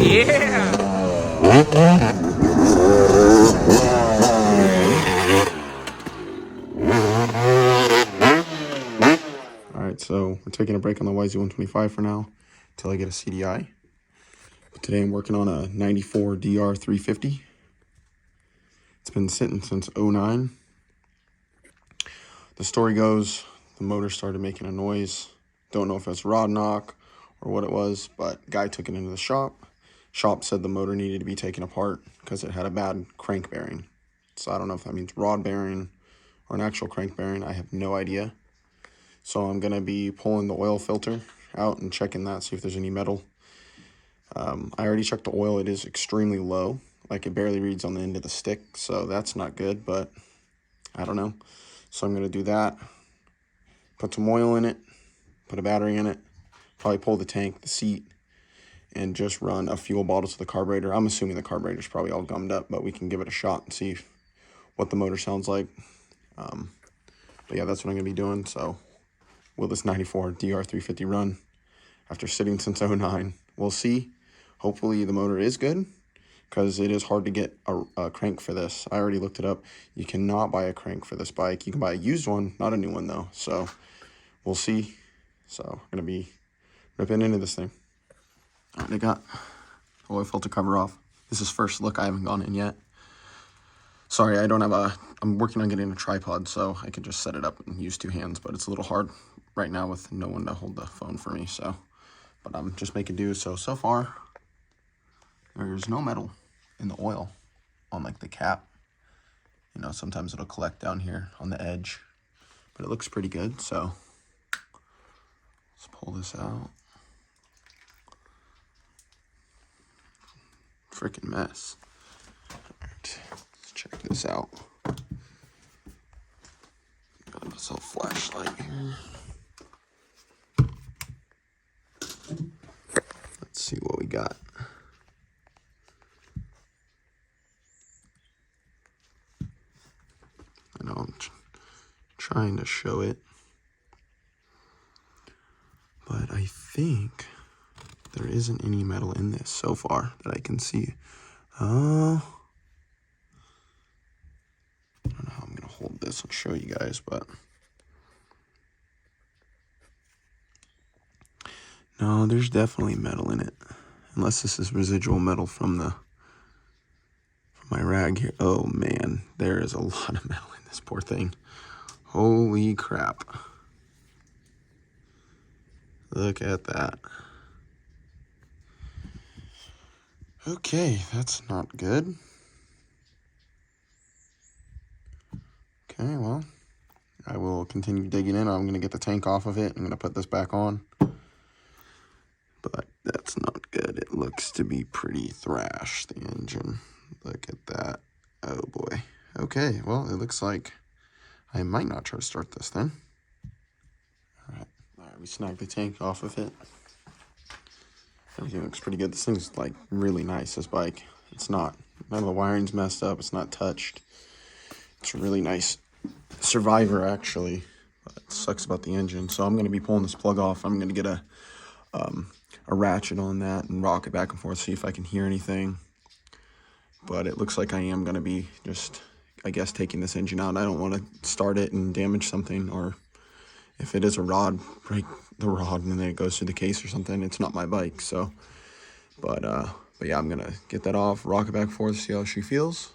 Yeah! Alright, so we're taking a break on the YZ125 for now until I get a CDI. But today I'm working on a 94 Dr350. It's been sitting since '09. The story goes, the motor started making a noise. Don't know if it's rod knock or what it was, but guy took it into the shop. Shop said the motor needed to be taken apart because it had a bad crank bearing. So I don't know if that means rod bearing or an actual crank bearing. I have no idea. So I'm going to be pulling the oil filter out and checking that, see if there's any metal. I already checked the oil. It is extremely low. Like, it barely reads on the end of the stick, so that's not good, but I don't know. So I'm going to do that, put some oil in it, put a battery in it, probably pull the tank, the seat, and just run a fuel bottle to the carburetor. I'm assuming the carburetor's probably all gummed up, but we can give it a shot and see what the motor sounds like. But yeah, that's what I'm going to be doing. So will this 94 Dr350 run after sitting since '09? We'll see. Hopefully the motor is good, because it is hard to get a crank for this. I already looked it up. You cannot buy a crank for this bike. You can buy a used one, not a new one though. So we'll see. So we're going to be ripping into this thing. All right, I got the oil filter cover off. This is first look. I haven't gone in yet. Sorry, I don't have I'm working on getting a tripod so I can just set it up and use two hands, but it's a little hard right now with no one to hold the phone for me. So, but I'm just making do. So far, there's no metal in the oil on like the cap. You know, sometimes it'll collect down here on the edge, but it looks pretty good. So let's pull this out. Freaking mess. All right, let's check this out. Got this little flashlight here. Let's see what we got. I know I'm trying to show it, but I think there isn't any metal in this so far that I can see. I don't know how I'm going to hold this and show you guys, but no, there's definitely metal in it. Unless this is residual metal from my rag here. Oh man, there is a lot of metal in this poor thing. Holy crap. Look at that. Okay, that's not good. Okay, well, I will continue digging in. I'm going to get the tank off of it. I'm going to put this back on. But that's not good. It looks to be pretty thrashed, the engine. Look at that. Oh boy. Okay, well, it looks like I might not try to start this then. Alright, we snagged the tank off of it. Everything looks pretty good. This thing's like really nice, this bike. It's not, none of the wiring's messed up. It's not touched. It's a really nice Survivor, actually. But it sucks about the engine. So I'm going to be pulling this plug off. I'm going to get a ratchet on that and rock it back and forth, see if I can hear anything. But it looks like I am going to be just, I guess, taking this engine out. I don't want to start it and damage something, or if it is a rod, break the rod and then it goes through the case or something. It's not my bike, so. But yeah, I'm going to get that off, rock it back and forth, see how she feels.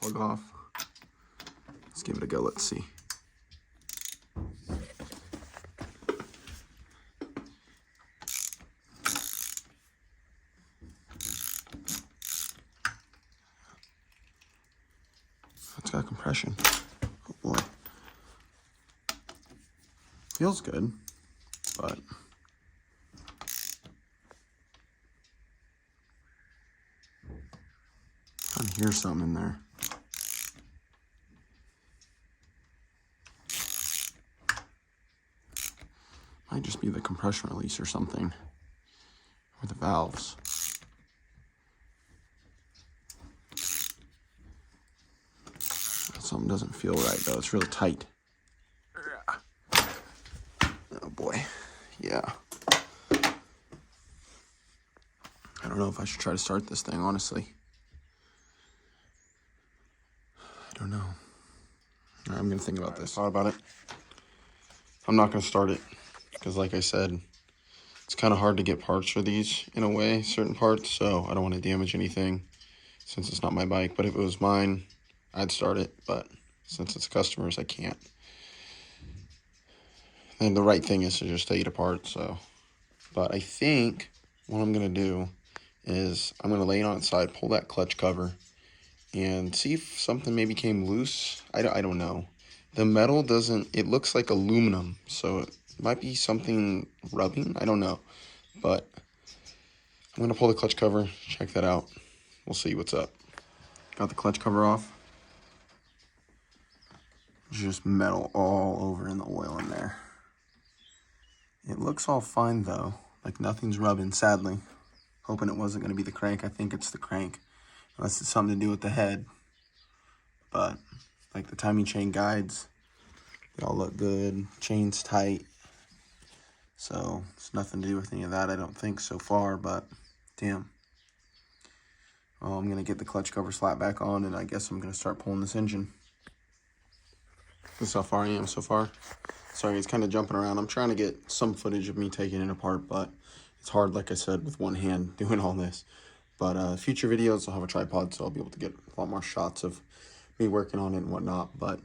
Plug off. Let's give it a go. Let's see. It's got compression. Oh boy. Feels good, but I can hear some in there. Might just be the compression release or something, or the valves. Something doesn't feel right though. It's really tight. Oh boy. Yeah. don't know if I should try to start this thing, honestly. I don't know. All right, I'm going to think about this. Thought about it. I'm not going to start it because, like I said, it's kind of hard to get parts for these in a way, certain parts, so I don't want to damage anything since it's not my bike. But if it was mine, I'd start it, but since it's customers, I can't. And the right thing is to just take it apart, so. But I think what I'm going to do is I'm going to lay it on its side, pull that clutch cover, and see if something maybe came loose. I don't know. The metal doesn't, it looks like aluminum, so it might be something rubbing. I don't know. But I'm going to pull the clutch cover, check that out. We'll see what's up. Got the clutch cover off. Just metal all over in the oil in there. It looks all fine though, like nothing's rubbing, sadly. Hoping it wasn't going to be the crank. I think it's the crank, unless it's something to do with the head. But like the timing chain guides, they all look good. Chain's tight. So it's nothing to do with any of that, I don't think so far, but damn. Well, I'm going to get the clutch cover slap back on, and I guess I'm going to start pulling this engine. This is how far I am so far. Sorry, it's kind of jumping around. I'm trying to get some footage of me taking it apart, but it's hard, like I said, with one hand doing all this. But future videos, I'll have a tripod, so I'll be able to get a lot more shots of me working on it and whatnot. But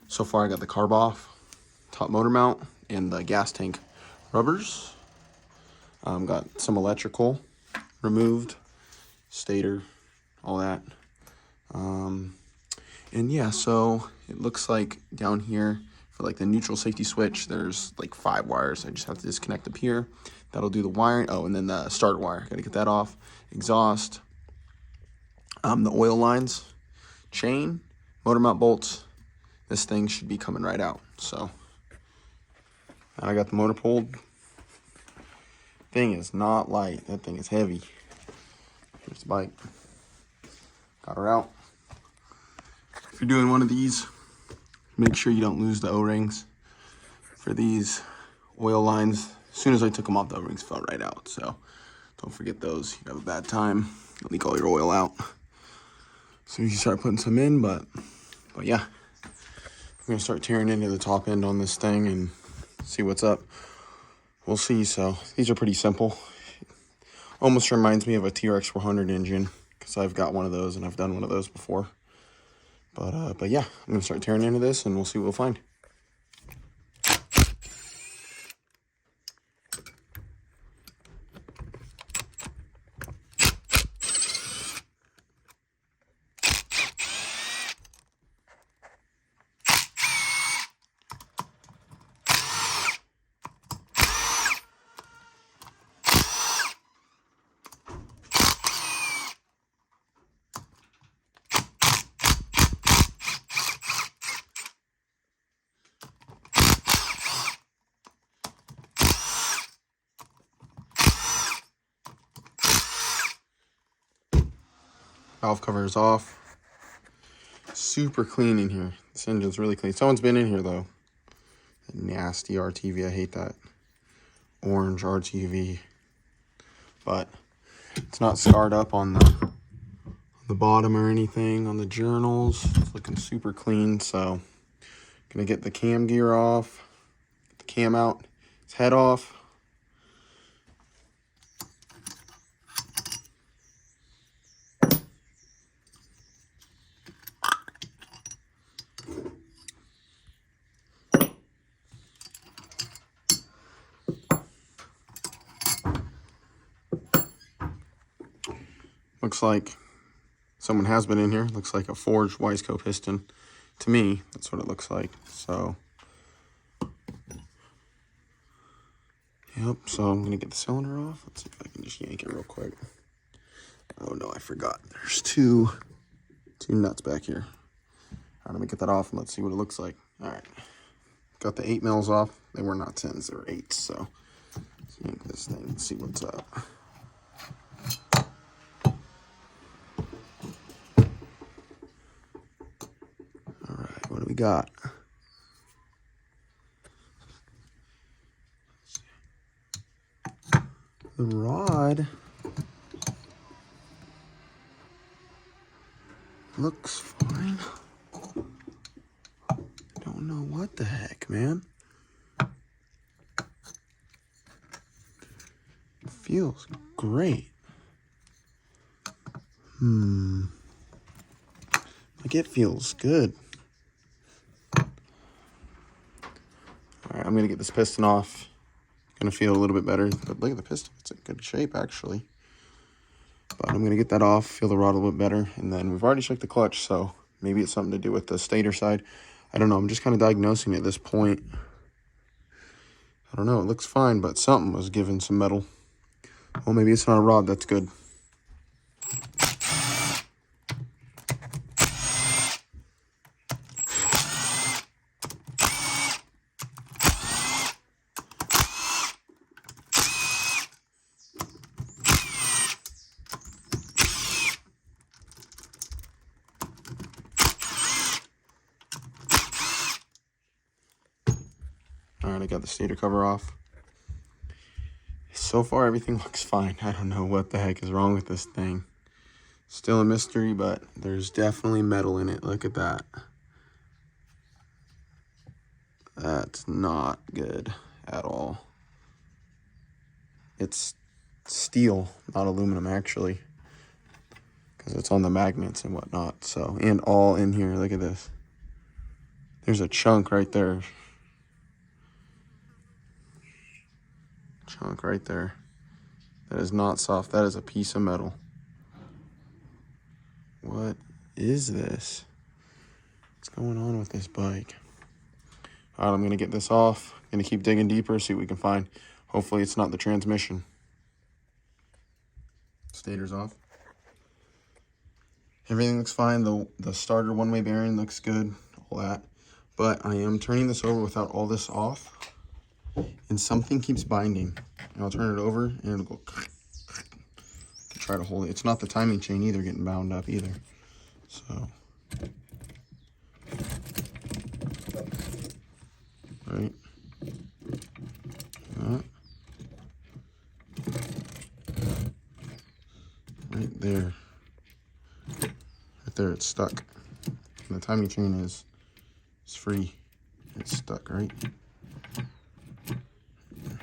so far, I got the carb off, top motor mount, and the gas tank rubbers. Got some electrical removed, stator, all that. And yeah, so it looks like down here for like the neutral safety switch, there's like 5 wires. I just have to disconnect up here. That'll do the wiring. Oh, and then the start wire. Gotta get that off. Exhaust. The oil lines, chain, motor mount bolts. This thing should be coming right out. So I got the motor pulled. Thing is not light. That thing is heavy. Here's the bike. Got her out. If you're doing one of these, make sure you don't lose the O-rings. For these oil lines, as soon as I took them off, the O-rings fell right out. So don't forget those. You have a bad time, leak all your oil out. As soon as you start putting some in, but yeah. I'm gonna start tearing into the top end on this thing and see what's up. We'll see. So these are pretty simple. Almost reminds me of a TRX 400 engine because I've got one of those and I've done one of those before. But yeah, I'm gonna start tearing into this and we'll see what we'll find. Valve cover is off. Super clean in here. This engine's really clean. Someone's been in here though. That nasty RTV. I hate that orange RTV. But it's not scarred up on the bottom or anything on the journals. It's looking super clean. So gonna get the cam gear off, get the cam out, its head off. Looks like someone has been in here. Looks like a forged Wiseco piston. To me, that's what it looks like. So, yep. So I'm gonna get the cylinder off. Let's see if I can just yank it real quick. Oh no, I forgot. There's two nuts back here. All right, let me get that off and let's see what it looks like. All right, got the 8 mils off. They were not 10s, they were 8s. So let's yank this thing and see what's up. What do we got? The rod looks fine. Don't know what the heck, man. It feels great. Like it feels good. Alright, I'm gonna get this piston off. Gonna feel a little bit better, but look at the piston, it's in good shape actually. But I'm gonna get that off, feel the rod a little bit better, and then we've already checked the clutch, so maybe it's something to do with the stator side. I don't know, I'm just kind of diagnosing it at this point. I don't know, it looks fine, but something was giving some metal. Well, maybe it's not a rod, that's good. Alright, I got the stator cover off. So far, everything looks fine. I don't know what the heck is wrong with this thing. Still a mystery, but there's definitely metal in it. Look at that. That's not good at all. It's steel, not aluminum, actually, because it's on the magnets and whatnot. So, and all in here. Look at this. There's a chunk right there. Chunk right there. That is not soft. That is a piece of metal. What is this? What's going on with this bike? All right, I'm gonna get this off. Gonna keep digging deeper, see what we can find. Hopefully it's not the transmission. Stator's off. Everything looks fine. The starter one-way bearing looks good, all that. But I am turning this over without all this off, and something keeps binding. And I'll turn it over, and it'll go. Try to hold it. It's not the timing chain either getting bound up either. So, right. Right there. Right there, it's stuck. And the timing chain is free. It's stuck, right?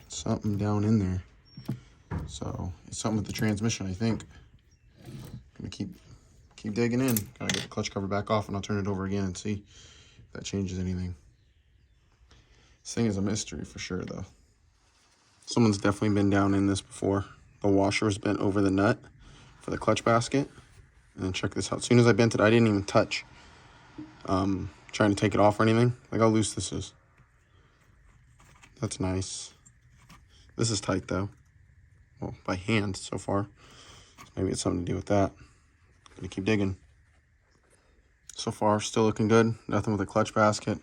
Something down in there. So it's something with the transmission, I think. Gonna keep digging in. Gotta get the clutch cover back off, and I'll turn it over again and see if that changes anything. This thing is a mystery for sure, though. Someone's definitely been down in this before. The washer was bent over the nut for the clutch basket. And then check this out. As soon as I bent it, I didn't even touch trying to take it off or anything. Like how loose this is. That's nice. This is tight though. Well, by hand so far. So maybe it's something to do with that. Gonna keep digging. So far, still looking good. Nothing with the clutch basket.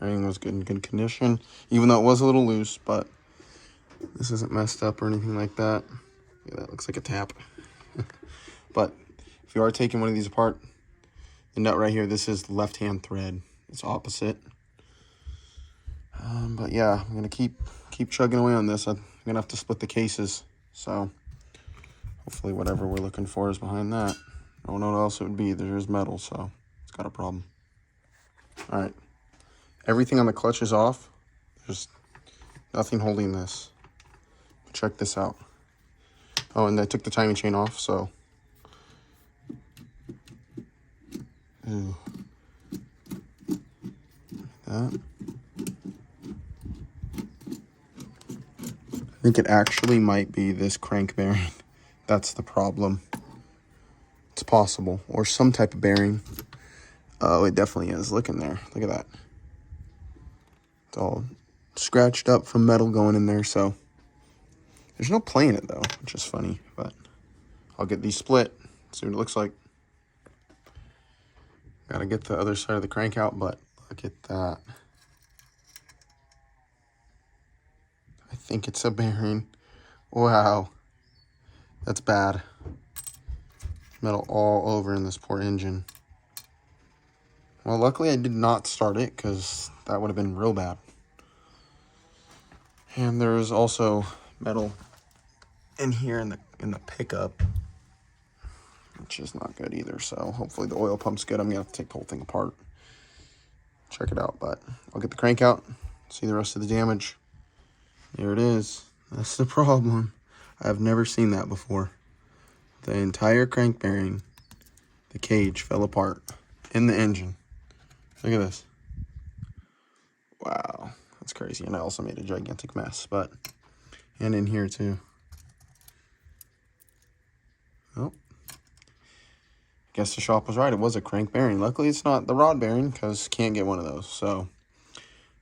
Everything was good in good condition. Even though it was a little loose, but this isn't messed up or anything like that. Yeah, that looks like a tap. But if you are taking one of these apart, the nut right here, this is left-hand thread. It's opposite. But yeah, I'm gonna keep chugging away on this. I'm gonna have to split the cases. So hopefully whatever we're looking for is behind that. I don't know what else it would be. There's metal, so it's got a problem. All right, everything on the clutch is off. There's nothing holding this. Check this out. Oh, and I took the timing chain off, so. Ooh. That. I think it actually might be this crank bearing. That's the problem. It's possible. Or some type of bearing. Oh, it definitely is. Look in there. Look at that. It's all scratched up from metal going in there, so. There's no play in it, though, which is funny. But I'll get these split. See what it looks like. Gotta get the other side of the crank out, but look at that. I think it's a bearing. Wow. That's bad. Metal all over in this poor engine. Well, luckily I did not start it, because that would have been real bad. And there's also metal in here in the pickup. which is not good either. So hopefully the oil pump's good. I'm gonna have to take the whole thing apart, check it out, but I'll get the crank out, see the rest of the damage. There it is. That's the problem. I've never seen that before. The entire crank bearing, the cage fell apart in the engine. Look at this. Wow, that's crazy. And I also made a gigantic mess, but, and in here too. Oh, I guess the shop was right. It was a crank bearing. Luckily, it's not the rod bearing because can't get one of those. So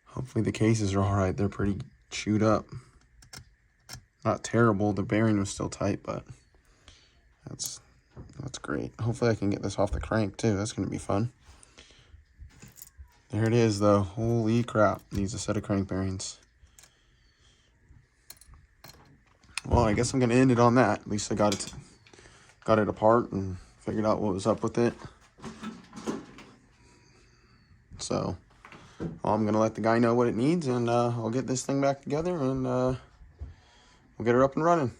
hopefully the cases are all right. They're pretty chewed up. Not terrible. The bearing was still tight, but that's great. Hopefully I can get this off the crank too. That's going to be fun. There it is though. Holy crap. Needs a set of crank bearings. Well, I guess I'm going to end it on that. At least I got it apart and figured out what was up with it. So, well, I'm going to let the guy know what it needs, and I'll get this thing back together, and we'll get her up and running.